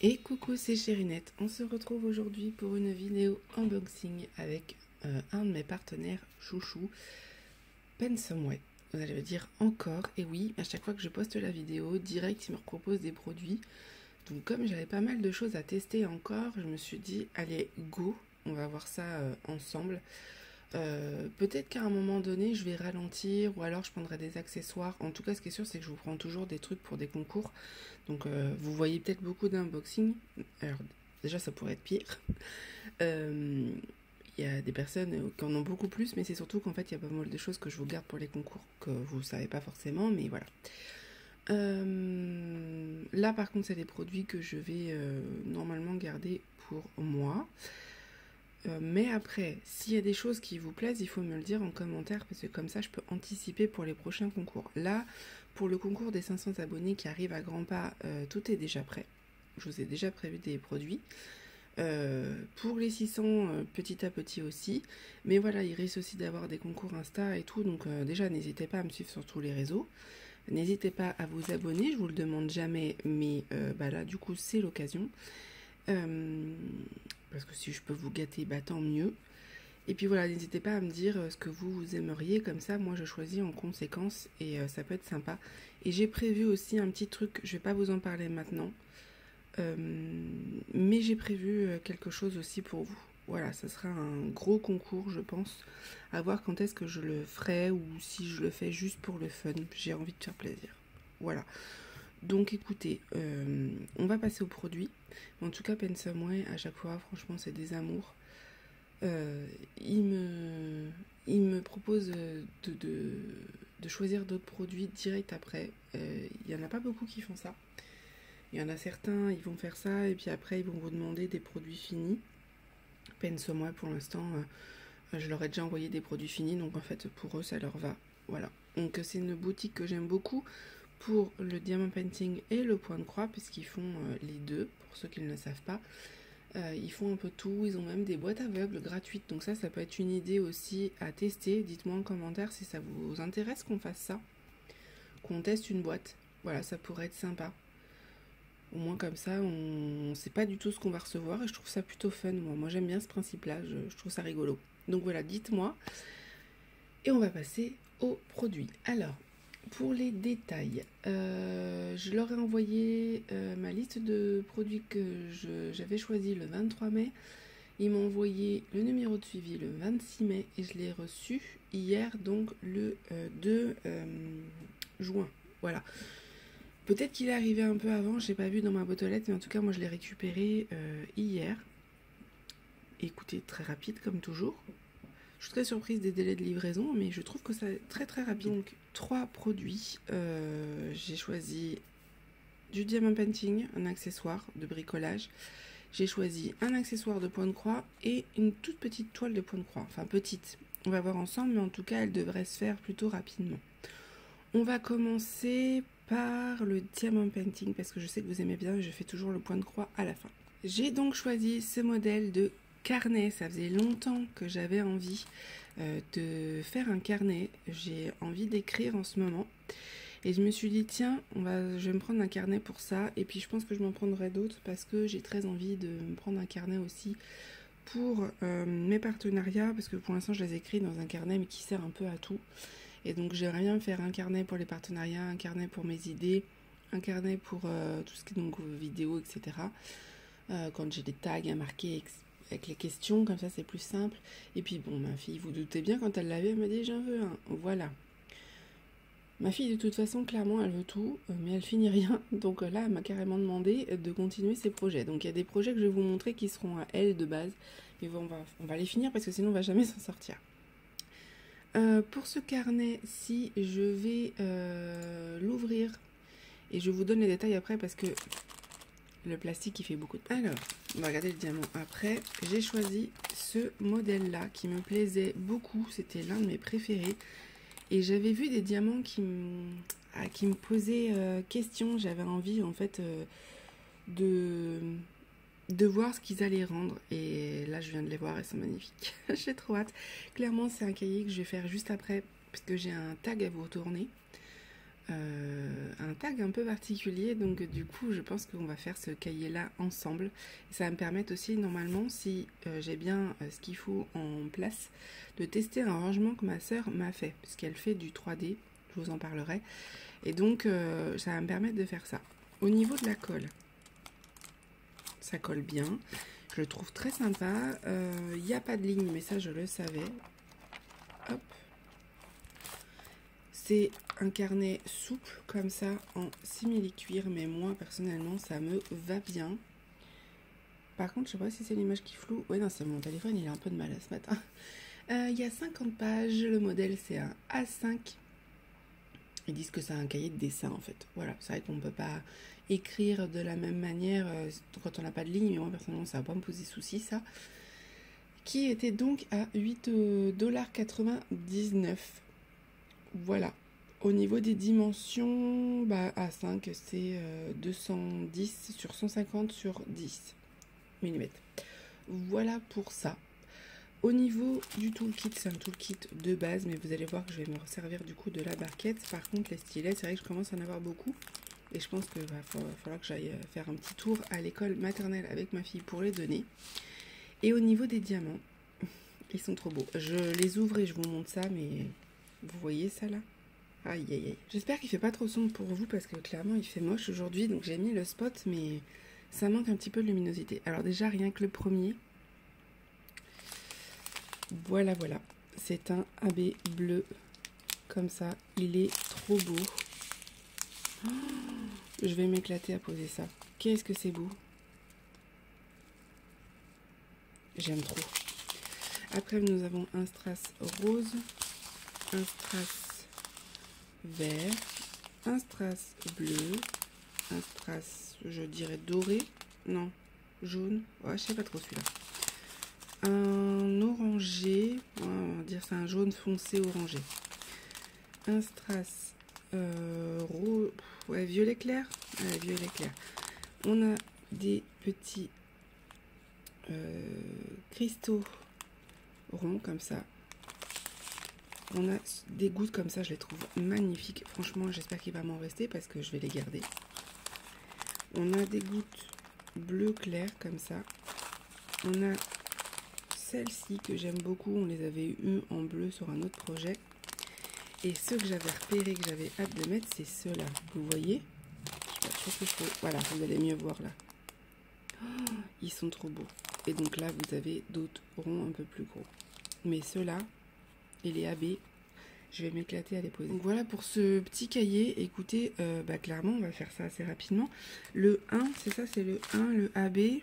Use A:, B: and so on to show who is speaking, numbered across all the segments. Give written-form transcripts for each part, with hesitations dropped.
A: Et coucou, c'est Chérinette. On se retrouve aujourd'hui pour une vidéo unboxing avec un de mes partenaires chouchou, Pensomeway. Vous allez me dire encore, et oui, à chaque fois que je poste la vidéo, direct il me propose des produits. Donc comme j'avais pas mal de choses à tester encore, je me suis dit, allez, go, on va voir ça ensemble. Peut-être qu'à un moment donné je vais ralentir ou alors je prendrai des accessoires. En tout cas ce qui est sûr c'est que je vous prends toujours des trucs pour des concours. Donc vous voyez peut-être beaucoup d'unboxing. Alors déjà ça pourrait être pire. Il y a des personnes qui en ont beaucoup plus, mais c'est surtout qu'en fait il y a pas mal de choses que je vous garde pour les concours que vous ne savez pas forcément, mais voilà. Là par contre c'est des produits que je vais normalement garder pour moi. Mais après, s'il y a des choses qui vous plaisent, il faut me le dire en commentaire parce que comme ça je peux anticiper pour les prochains concours. Là, pour le concours des 500 abonnés qui arrive à grands pas, tout est déjà prêt. Je vous ai déjà prévu des produits. Pour les 600, petit à petit aussi. Mais voilà, il risque aussi d'avoir des concours Insta et tout. Donc déjà, n'hésitez pas à me suivre sur tous les réseaux. N'hésitez pas à vous abonner, je vous le demande jamais, mais là du coup c'est l'occasion. Parce que si je peux vous gâter, bah tant mieux. Et puis voilà, n'hésitez pas à me dire ce que vous aimeriez, comme ça moi je choisis en conséquence et ça peut être sympa. Et j'ai prévu aussi un petit truc, je vais pas vous en parler maintenant, mais j'ai prévu quelque chose aussi pour vous. Voilà, ça sera un gros concours je pense, à voir quand est-ce que je le ferai ou si je le fais juste pour le fun, j'ai envie de faire plaisir. Voilà. Donc écoutez, on va passer aux produits. En tout cas, Pensomeway, à chaque fois, franchement, c'est des amours. Il me propose de choisir d'autres produits direct après. Il n'y en a pas beaucoup qui font ça. Il y en a certains, ils vont faire ça et puis après, ils vont vous demander des produits finis. Pensomeway, pour l'instant, je leur ai déjà envoyé des produits finis, donc en fait, pour eux, ça leur va. Voilà. Donc c'est une boutique que j'aime beaucoup pour le diamond painting et le point de croix, puisqu'ils font les deux, pour ceux qui ne le savent pas. Ils font un peu tout, ils ont même des boîtes aveugles gratuites, donc ça peut être une idée aussi à tester. Dites-moi en commentaire si ça vous intéresse qu'on fasse ça, qu'on teste une boîte. Voilà, ça pourrait être sympa. Au moins comme ça, on ne sait pas du tout ce qu'on va recevoir et je trouve ça plutôt fun. Moi j'aime bien ce principe-là, je trouve ça rigolo. Donc voilà, dites-moi. Et on va passer aux produits. Alors, pour les détails, je leur ai envoyé ma liste de produits que j'avais choisi le 23 mai. Ils m'ont envoyé le numéro de suivi le 26 mai et je l'ai reçu hier, donc le 2 juin. Voilà. Peut-être qu'il est arrivé un peu avant, je n'ai pas vu dans ma boîte aux lettres, mais en tout cas, moi je l'ai récupéré hier. Écoutez, très rapide comme toujours. Je suis très surprise des délais de livraison, mais je trouve que c'est très très rapide. Donc, 3 produits. J'ai choisi du diamond painting, un accessoire de bricolage. J'ai choisi un accessoire de point de croix et une toute petite toile de point de croix. Enfin, petite. On va voir ensemble, mais en tout cas, elle devrait se faire plutôt rapidement. On va commencer par le diamond painting, parce que je sais que vous aimez bien et je fais toujours le point de croix à la fin. J'ai donc choisi ce modèle de carnet. Ça faisait longtemps que j'avais envie de faire un carnet. J'ai envie d'écrire en ce moment. Et je me suis dit, tiens, je vais me prendre un carnet pour ça. Et puis je pense que je m'en prendrai d'autres parce que j'ai très envie de me prendre un carnet aussi pour mes partenariats. Parce que pour l'instant, je les écris dans un carnet mais qui sert un peu à tout. Et donc j'aimerais bien faire un carnet pour les partenariats, un carnet pour mes idées, un carnet pour tout ce qui est donc vidéo, etc. Quand j'ai des tags à marquer avec les questions, comme ça c'est plus simple. Et puis bon, ma fille, vous doutez bien, quand elle l'a vu, elle m'a dit j'en veux un. Voilà. Ma fille, de toute façon, clairement, elle veut tout, mais elle finit rien. Donc là, elle m'a carrément demandé de continuer ses projets. Donc il y a des projets que je vais vous montrer qui seront à elle de base. Mais bon, on va les finir parce que sinon on va jamais s'en sortir. Pour ce carnet-ci, je vais l'ouvrir et je vous donne les détails après parce que le plastique il fait beaucoup de... Alors, on va regarder le diamant après. J'ai choisi ce modèle-là qui me plaisait beaucoup. C'était l'un de mes préférés. Et j'avais vu des diamants qui me posaient question. J'avais envie en fait de voir ce qu'ils allaient rendre. Et là, je viens de les voir, elles sont magnifiques. J'ai trop hâte. Clairement, c'est un cahier que je vais faire juste après, parce que j'ai un tag à vous retourner. un tag un peu particulier, donc du coup je pense qu'on va faire ce cahier là ensemble. Et ça va me permettre aussi normalement, si j'ai bien ce qu'il faut en place, de tester un rangement que ma sœur m'a fait, puisqu'elle fait du 3D, je vous en parlerai, et donc ça va me permettre de faire ça. Au niveau de la colle, ça colle bien, je le trouve très sympa. Il n'y a pas de ligne, mais ça je le savais. Hop. C'est un carnet souple comme ça en simili-cuir, mais moi personnellement ça me va bien. Par contre je sais pas si c'est l'image qui floue. Ouais non, c'est mon téléphone, il a un peu de mal ce matin. Il y a 50 pages, le modèle c'est un A5. Ils disent que c'est un cahier de dessin en fait. Voilà, c'est vrai qu'on ne peut pas écrire de la même manière quand on n'a pas de ligne, mais moi personnellement ça va pas me poser souci ça. Qui était donc à 8,99 $. Voilà. Au niveau des dimensions, A5 c'est 210 sur 150 sur 10 mm. Voilà pour ça. Au niveau du toolkit, c'est un toolkit de base, mais vous allez voir que je vais me servir du coup de la barquette. Par contre, les stylets, c'est vrai que je commence à en avoir beaucoup. Et je pense qu'il va falloir que j'aille faire un petit tour à l'école maternelle avec ma fille pour les donner. Et au niveau des diamants, ils sont trop beaux. Je les ouvre et je vous montre ça, mais vous voyez ça là ? Aïe aïe aïe. J'espère qu'il fait pas trop sombre pour vous parce que clairement il fait moche aujourd'hui, donc j'ai mis le spot, mais ça manque un petit peu de luminosité. Alors déjà rien que le premier, voilà, c'est un AB bleu comme ça, il est trop beau. Oh, je vais m'éclater à poser ça. Qu'est-ce que c'est beau. J'aime trop. Après nous avons un strass rose, un strass vert, un strass bleu, un strass, je dirais doré, non, jaune, ouais, je sais pas trop celui-là. Un orangé, on va dire c'est un jaune foncé orangé. Un strass rose, ouais, violet clair, ouais, violet clair. On a des petits cristaux ronds comme ça. On a des gouttes comme ça, je les trouve magnifiques. Franchement, j'espère qu'il va m'en rester parce que je vais les garder. On a des gouttes bleu clair comme ça. On a celles-ci que j'aime beaucoup. On les avait eues en bleu sur un autre projet. Et ceux que j'avais repérés, que j'avais hâte de mettre, c'est ceux-là. Vous voyez? Voilà, vous allez mieux voir là. Oh, ils sont trop beaux. Et donc là, vous avez d'autres ronds un peu plus gros. Mais ceux-là, et les AB, je vais m'éclater à les poser. Donc voilà pour ce petit cahier. Écoutez, clairement, on va faire ça assez rapidement. Le 1, c'est ça, c'est le 1, le AB.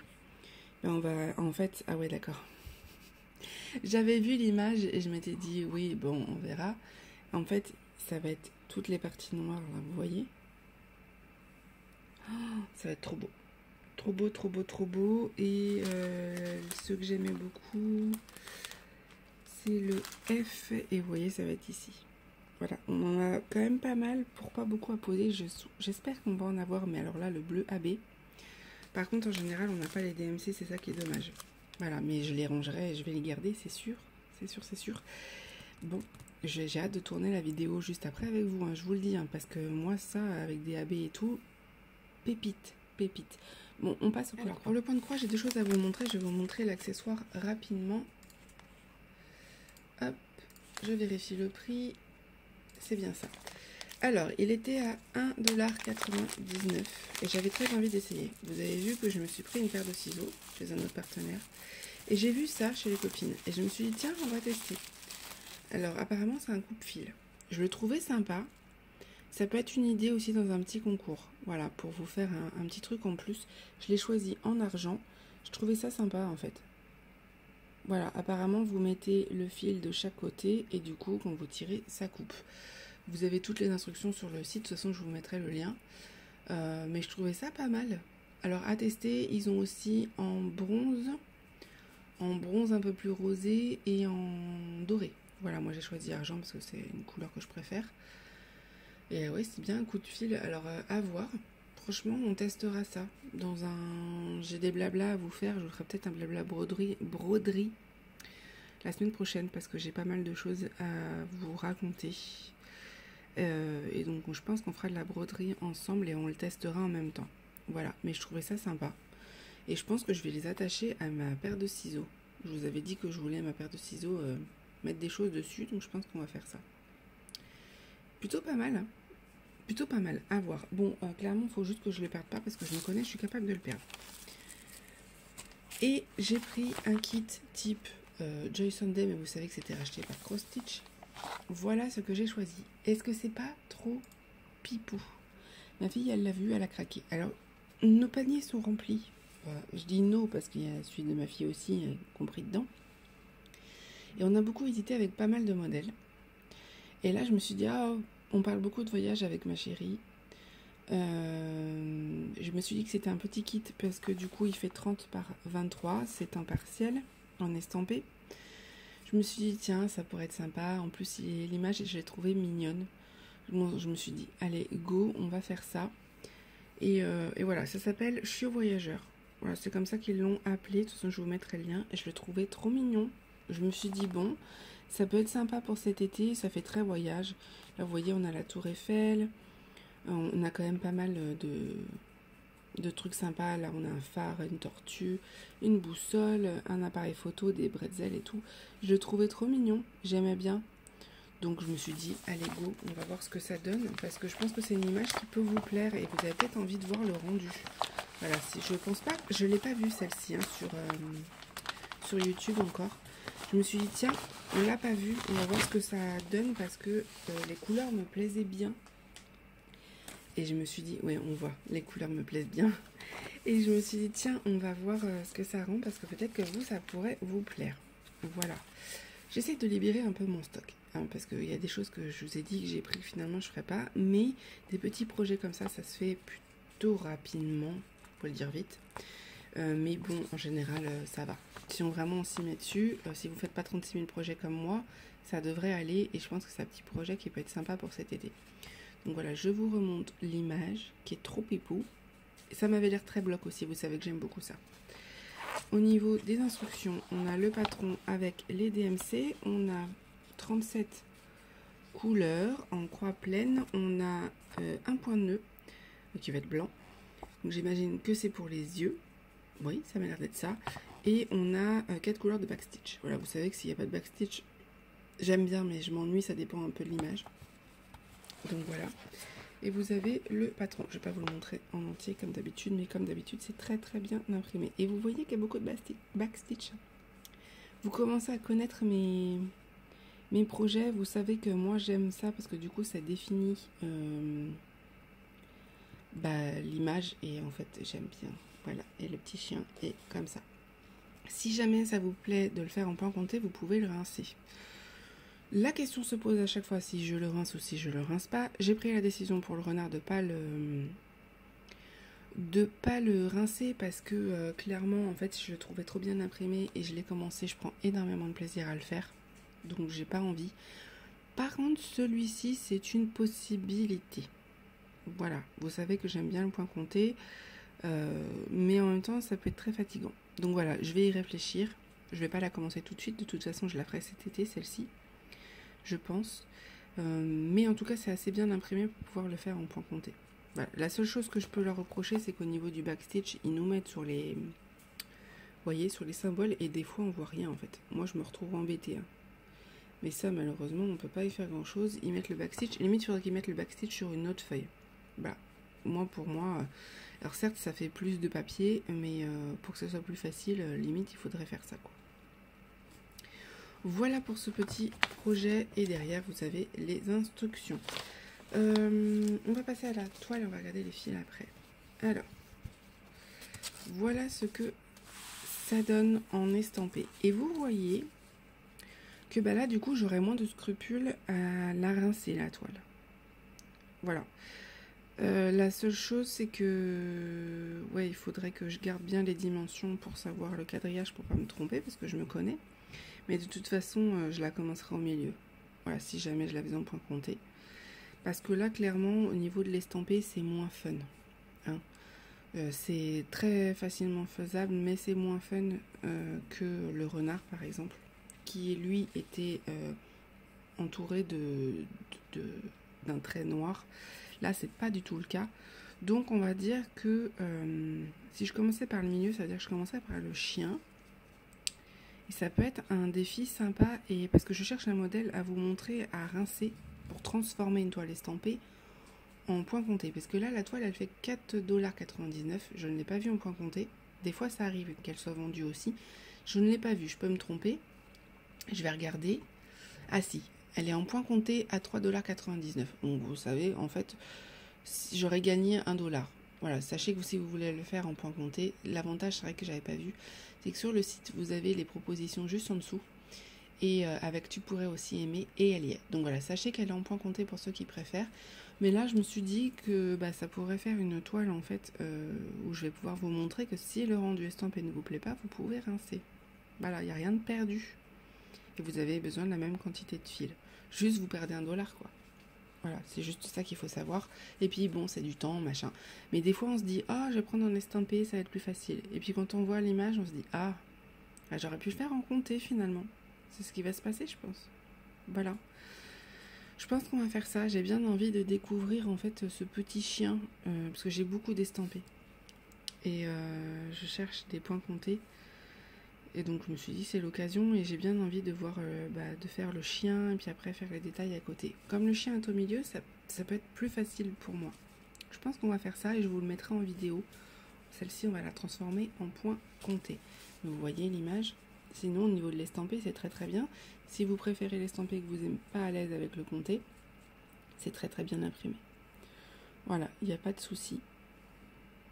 A: On va, en fait, ah ouais, d'accord. J'avais vu l'image et je m'étais dit, oui, bon, on verra. En fait, ça va être toutes les parties noires, là, vous voyez. Oh, ça va être trop beau. Trop beau, trop beau, trop beau. Et ceux que j'aimais beaucoup, c'est le F. Et vous voyez, ça va être ici. Voilà, on en a quand même pas mal pour pas beaucoup à poser. J'espère qu'on va en avoir, mais alors là, le bleu AB. Par contre, en général, on n'a pas les DMC, c'est ça qui est dommage. Voilà, mais je les rangerai et je vais les garder, c'est sûr. C'est sûr, c'est sûr. Bon, j'ai hâte de tourner la vidéo juste après avec vous, hein, je vous le dis, hein, parce que moi, ça, avec des AB et tout, pépite, pépite. Bon, on passe au point de croix. Pour le point de croix, j'ai deux choses à vous montrer. Je vais vous montrer l'accessoire rapidement. Hop, je vérifie le prix. C'est bien ça. Alors, il était à 1,99 $ et j'avais très envie d'essayer. Vous avez vu que je me suis pris une paire de ciseaux chez un autre partenaire. Et j'ai vu ça chez les copines. Et je me suis dit, tiens, on va tester. Alors, apparemment, c'est un coupe-fil. Je le trouvais sympa. Ça peut être une idée aussi dans un petit concours. Voilà, pour vous faire un petit truc en plus. Je l'ai choisi en argent. Je trouvais ça sympa, en fait. Voilà, apparemment, vous mettez le fil de chaque côté et du coup, quand vous tirez, ça coupe. Vous avez toutes les instructions sur le site. De toute façon, je vous mettrai le lien. Mais je trouvais ça pas mal. Alors, à tester, ils ont aussi en bronze un peu plus rosé et en doré. Voilà, moi j'ai choisi argent parce que c'est une couleur que je préfère. Et ouais, c'est bien un coup de fil. Alors, à voir. Franchement, on testera ça. J'ai des blablas à vous faire. Je vous ferai peut-être un blabla broderie la semaine prochaine parce que j'ai pas mal de choses à vous raconter. Et donc je pense qu'on fera de la broderie ensemble et on le testera en même temps. Voilà, mais je trouvais ça sympa. Et je pense que je vais les attacher à ma paire de ciseaux. Je vous avais dit que je voulais à ma paire de ciseaux mettre des choses dessus, donc je pense qu'on va faire ça. Plutôt pas mal, hein. Plutôt pas mal, à voir. Bon, clairement, il faut juste que je ne le perde pas parce que je me connais, je suis capable de le perdre. Et j'ai pris un kit type Joy Sunday, mais vous savez que c'était racheté par Cross Stitch. Voilà ce que j'ai choisi. Est-ce que c'est pas trop pipou? Ma fille, elle l'a vu, elle a craqué. Alors, nos paniers sont remplis. Je dis nos parce qu'il y a celui de ma fille aussi compris dedans. Et on a beaucoup hésité avec pas mal de modèles. Et là, je me suis dit, on parle beaucoup de voyage avec ma chérie. Je me suis dit que c'était un petit kit parce que du coup, il fait 30 par 23. C'est un partiel en estampé. Je me suis dit, tiens, ça pourrait être sympa. En plus, l'image, je l'ai trouvée mignonne. Je me suis dit, allez, go, on va faire ça. Et voilà, ça s'appelle Chiot Voyageur. Voilà, c'est comme ça qu'ils l'ont appelé. De toute façon, je vous mettrai le lien. Et je le trouvais trop mignon. Je me suis dit, bon, ça peut être sympa pour cet été. Ça fait très voyage. Là, vous voyez, on a la Tour Eiffel. On a quand même pas mal de trucs sympas. Là, on a un phare, une tortue, une boussole, un appareil photo, des bretzels et tout. Je le trouvais trop mignon. J'aimais bien. Donc je me suis dit, allez go, on va voir ce que ça donne, parce que je pense que c'est une image qui peut vous plaire et vous avez peut-être envie de voir le rendu. Voilà, je pense pas, je l'ai pas vue celle-ci hein, sur YouTube encore. Je me suis dit, tiens, on l'a pas vue, on va voir ce que ça donne, parce que les couleurs me plaisaient bien. Et je me suis dit, ouais, on voit, les couleurs me plaisent bien. Et je me suis dit, tiens, on va voir ce que ça rend, parce que peut-être que vous, ça pourrait vous plaire. Voilà. J'essaie de libérer un peu mon stock, hein, parce qu'il y a des choses que je vous ai dit que j'ai pris, finalement je ne ferai pas, mais des petits projets comme ça se fait plutôt rapidement, faut le dire vite. Mais bon, en général, ça va. Si on s'y met dessus, si vous ne faites pas 36 000 projets comme moi, ça devrait aller, et je pense que c'est un petit projet qui peut être sympa pour cet été. Donc voilà, je vous remonte l'image, qui est trop pipou. Et ça m'avait l'air très bloc aussi, vous savez que j'aime beaucoup ça. Au niveau des instructions, on a le patron avec les DMC, on a 37 couleurs en croix pleine, on a un point de nœud qui va être blanc, donc j'imagine que c'est pour les yeux, oui ça m'a l'air d'être ça, et on a 4 couleurs de backstitch. Voilà, vous savez que s'il n'y a pas de backstitch, j'aime bien mais je m'ennuie, ça dépend un peu de l'image. Donc voilà. Et vous avez le patron. Je ne vais pas vous le montrer en entier comme d'habitude, mais comme d'habitude, c'est très très bien imprimé. Et vous voyez qu'il y a beaucoup de backstitch. Vous commencez à connaître mes projets. Vous savez que moi j'aime ça parce que du coup ça définit l'image. Et en fait j'aime bien. Voilà, et le petit chien est comme ça. Si jamais ça vous plaît de le faire en plan compté, vous pouvez le rincer. La question se pose à chaque fois si je le rince ou si je le rince pas. J'ai pris la décision pour le renard de pas le rincer parce que clairement en fait je le trouvais trop bien imprimé et je l'ai commencé, je prends énormément de plaisir à le faire. Donc j'ai pas envie. Par contre celui-ci c'est une possibilité. Voilà, vous savez que j'aime bien le point compté. Mais en même temps ça peut être très fatigant. Donc voilà, je vais y réfléchir. Je vais pas la commencer tout de suite. De toute façon je la ferai cet été celle-ci. Je pense. Mais en tout cas, c'est assez bien imprimé pour pouvoir le faire en point compté. Voilà. La seule chose que je peux leur reprocher, c'est qu'au niveau du backstitch, ils nous mettent sur les... Vous voyez, sur les symboles, et des fois, on voit rien, en fait. Moi, je me retrouve embêtée. Hein. Mais ça, malheureusement, on peut pas y faire grand-chose. Ils mettent le backstitch. Limite, il faudrait qu'ils mettent le backstitch sur une autre feuille. Bah, pour moi... Alors certes, ça fait plus de papier, mais pour que ce soit plus facile, limite, il faudrait faire ça, quoi. Voilà pour ce petit projet et derrière vous avez les instructions. On va passer à la toile et on va regarder les fils après. Alors, voilà ce que ça donne en estampé. Et vous voyez que bah là du coup j'aurai moins de scrupules à la rincer la toile. Voilà. La seule chose c'est que ouais, il faudrait que je garde bien les dimensions pour savoir le quadrillage pour pas me tromper parce que je me connais. Mais de toute façon, je la commencerai au milieu. Voilà, si jamais je la faisais en point compté. Parce que là, clairement, au niveau de l'estampé, c'est moins fun. Hein. C'est très facilement faisable, mais c'est moins fun que le renard, par exemple, qui, lui, était entouré de d'un trait noir. Là, c'est pas du tout le cas. Donc, on va dire que si je commençais par le milieu, ça veut dire que je commencerais par le chien. Et ça peut être un défi sympa, et parce que je cherche un modèle à vous montrer à rincer pour transformer une toile estampée en point compté. Parce que là, la toile, elle fait 4,99 $. Je ne l'ai pas vue en point compté. Des fois, ça arrive qu'elle soit vendue aussi. Je ne l'ai pas vue, je peux me tromper. Je vais regarder. Ah si, elle est en point compté à 3,99 $. Donc vous savez, en fait, j'aurais gagné 1 $. Voilà, sachez que si vous voulez le faire en point compté, l'avantage, c'est vrai que j'avais pas vu, c'est que sur le site, vous avez les propositions juste en dessous. Et avec tu pourrais aussi aimer, et elle y est. Donc voilà, sachez qu'elle est en point compté pour ceux qui préfèrent. Mais là, je me suis dit que ça pourrait faire une toile en fait où je vais pouvoir vous montrer que si le rendu estampé ne vous plaît pas, vous pouvez rincer. Voilà, il n'y a rien de perdu. Et vous avez besoin de la même quantité de fil. Juste vous perdez 1 $, quoi. Voilà, c'est juste ça qu'il faut savoir. Et puis bon, c'est du temps, machin. Mais des fois, on se dit, ah, je vais prendre un estampé, ça va être plus facile. Et puis quand on voit l'image, on se dit, j'aurais pu le faire en compté finalement. C'est ce qui va se passer, je pense. Voilà. Je pense qu'on va faire ça. J'ai bien envie de découvrir en fait ce petit chien, parce que j'ai beaucoup d'estampés. Et je cherche des points comptés. Et donc je me suis dit c'est l'occasion, et j'ai bien envie de voir, de faire le chien et puis après faire les détails à côté. Comme le chien est au milieu, ça peut être plus facile pour moi. Je pense qu'on va faire ça et je vous le mettrai en vidéo. Celle-ci, on va la transformer en point compté. Vous voyez l'image. Sinon, au niveau de l'estampé, c'est très très bien. Si vous préférez l'estampé, que vous n'êtes pas à l'aise avec le compté, c'est très très bien imprimé. Voilà, il n'y a pas de souci.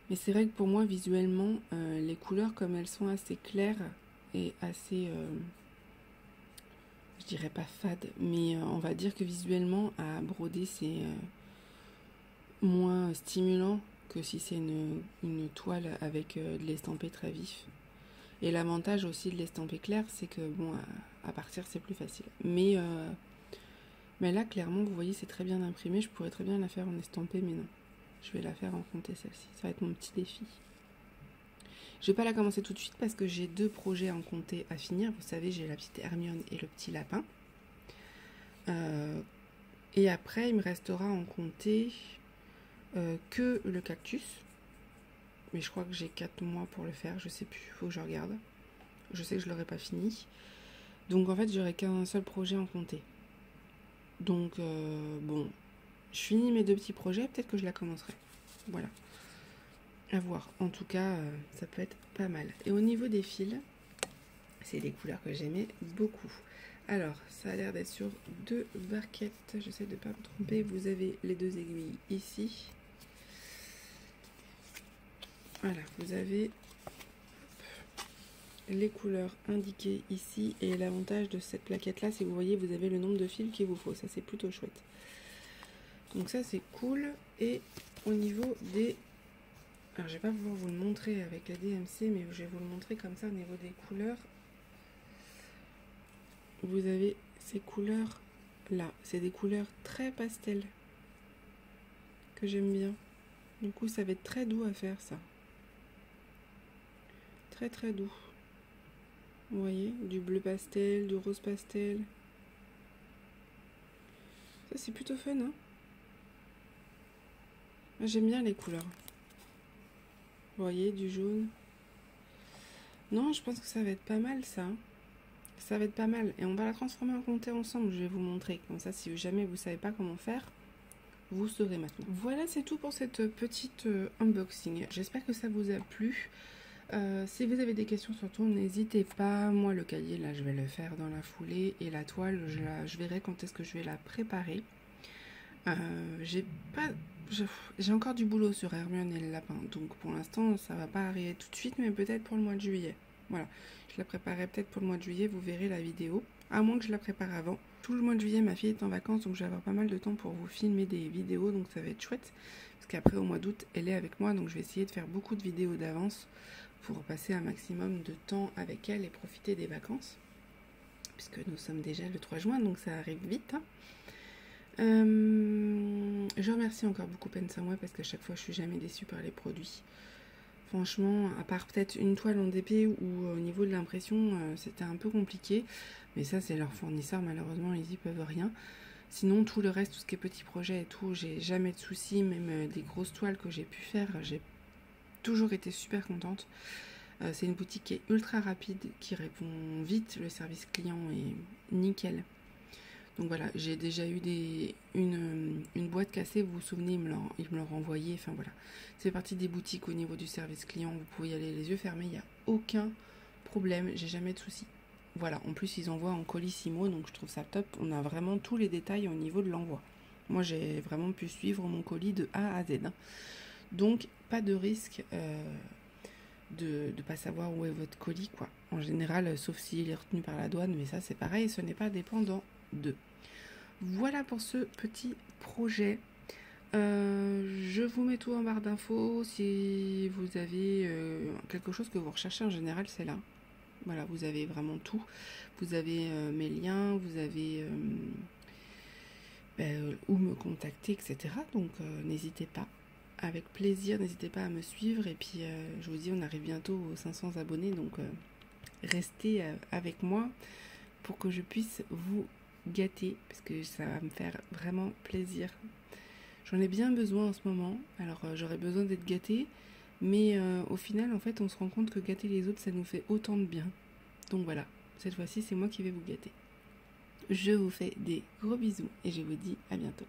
A: Mais c'est vrai que pour moi, visuellement, les couleurs, comme elles sont assez claires et assez, je dirais pas fade, mais on va dire que visuellement, à broder, c'est moins stimulant que si c'est une toile avec de l'estampé très vif. Et l'avantage aussi de l'estampé clair, c'est que bon, à partir c'est plus facile. Mais là, clairement, vous voyez, c'est très bien imprimé. Je pourrais très bien la faire en estampé, mais non. Je vais la faire en compté, celle-ci. Ça va être mon petit défi. Je vais pas la commencer tout de suite parce que j'ai 2 projets en compté à finir. Vous savez, j'ai la petite Hermione et le petit lapin. Et après, il me restera en compté que le cactus. Mais je crois que j'ai 4 mois pour le faire. Je sais plus, il faut que je regarde. Je sais que je l'aurai pas fini. Donc en fait, j'aurai qu'un seul projet en compté. Donc bon, je finis mes 2 petits projets. Peut-être que je la commencerai. Voilà. À voir. En tout cas, ça peut être pas mal. Et au niveau des fils, c'est des couleurs que j'aimais beaucoup. Alors, ça a l'air d'être sur 2 barquettes. J'essaie de ne pas me tromper. Vous avez les 2 aiguilles ici. Voilà, vous avez les couleurs indiquées ici. Et l'avantage de cette plaquette-là, c'est que vous voyez, vous avez le nombre de fils qu'il vous faut. Ça, c'est plutôt chouette. Donc ça, c'est cool. Et au niveau des... Alors, je vais pas pouvoir vous le montrer avec la DMC, mais je vais vous le montrer comme ça au niveau des couleurs. Vous avez ces couleurs là. C'est des couleurs très pastel que j'aime bien. Du coup, ça va être très doux à faire, ça. Très très doux. Vous voyez, du bleu pastel, du rose pastel. Ça, c'est plutôt fun, hein. J'aime bien les couleurs. Vous voyez, du jaune. Non, je pense que ça va être pas mal, ça. Ça va être pas mal. Et on va la transformer en compté ensemble. Je vais vous montrer. Comme ça, si jamais vous savez pas comment faire, vous saurez maintenant. Voilà, c'est tout pour cette petite unboxing. J'espère que ça vous a plu. Si vous avez des questions, surtout, n'hésitez pas. Moi, le cahier, là, je vais le faire dans la foulée. Et la toile, je verrai quand est-ce que je vais la préparer. J'ai encore du boulot sur Hermione et le lapin, donc pour l'instant ça va pas arriver tout de suite, mais peut-être pour le mois de juillet. Voilà, je la préparerai peut-être pour le mois de juillet, vous verrez la vidéo, à moins que je la prépare avant. Tout le mois de juillet, ma fille est en vacances, donc je vais avoir pas mal de temps pour vous filmer des vidéos, donc ça va être chouette. Parce qu'après, au mois d'août, elle est avec moi, donc je vais essayer de faire beaucoup de vidéos d'avance pour passer un maximum de temps avec elle et profiter des vacances. Puisque nous sommes déjà le 3 juin, donc ça arrive vite, hein. Je remercie encore beaucoup Pensumway parce qu'à chaque fois je suis jamais déçue par les produits. Franchement, à part peut-être une toile en DP ou au niveau de l'impression c'était un peu compliqué, mais ça c'est leur fournisseur, malheureusement ils y peuvent rien. Sinon, tout le reste, tout ce qui est petits projets et tout, j'ai jamais de soucis. Même des grosses toiles que j'ai pu faire, j'ai toujours été super contente. C'est une boutique qui est ultra rapide, qui répond vite, le service client est nickel. Donc voilà, j'ai déjà eu une boîte cassée, vous vous souvenez, ils me l'ont renvoyé. Enfin voilà, c'est partie des boutiques au niveau du service client, vous pouvez y aller les yeux fermés, il n'y a aucun problème, j'ai jamais de soucis. Voilà, en plus ils envoient en colissimo, donc je trouve ça top, on a vraiment tous les détails au niveau de l'envoi. Moi j'ai vraiment pu suivre mon colis de A à Z. Donc pas de risque de ne pas savoir où est votre colis, quoi. En général, sauf s'il est retenu par la douane, mais ça c'est pareil, ce n'est pas dépendant d'eux. Voilà pour ce petit projet. Je vous mets tout en barre d'infos. Si vous avez quelque chose que vous recherchez, en général, c'est là. Voilà, vous avez vraiment tout. Vous avez mes liens, vous avez où me contacter, etc. Donc n'hésitez pas. Avec plaisir, n'hésitez pas à me suivre. Et puis, je vous dis, on arrive bientôt aux 500 abonnés. Donc, restez avec moi pour que je puisse vous gâter. Parce que ça va me faire vraiment plaisir. J'en ai bien besoin en ce moment. Alors, j'aurais besoin d'être gâtée. Mais au final, en fait, on se rend compte que gâter les autres, ça nous fait autant de bien. Donc voilà, cette fois-ci, c'est moi qui vais vous gâter. Je vous fais des gros bisous et je vous dis à bientôt.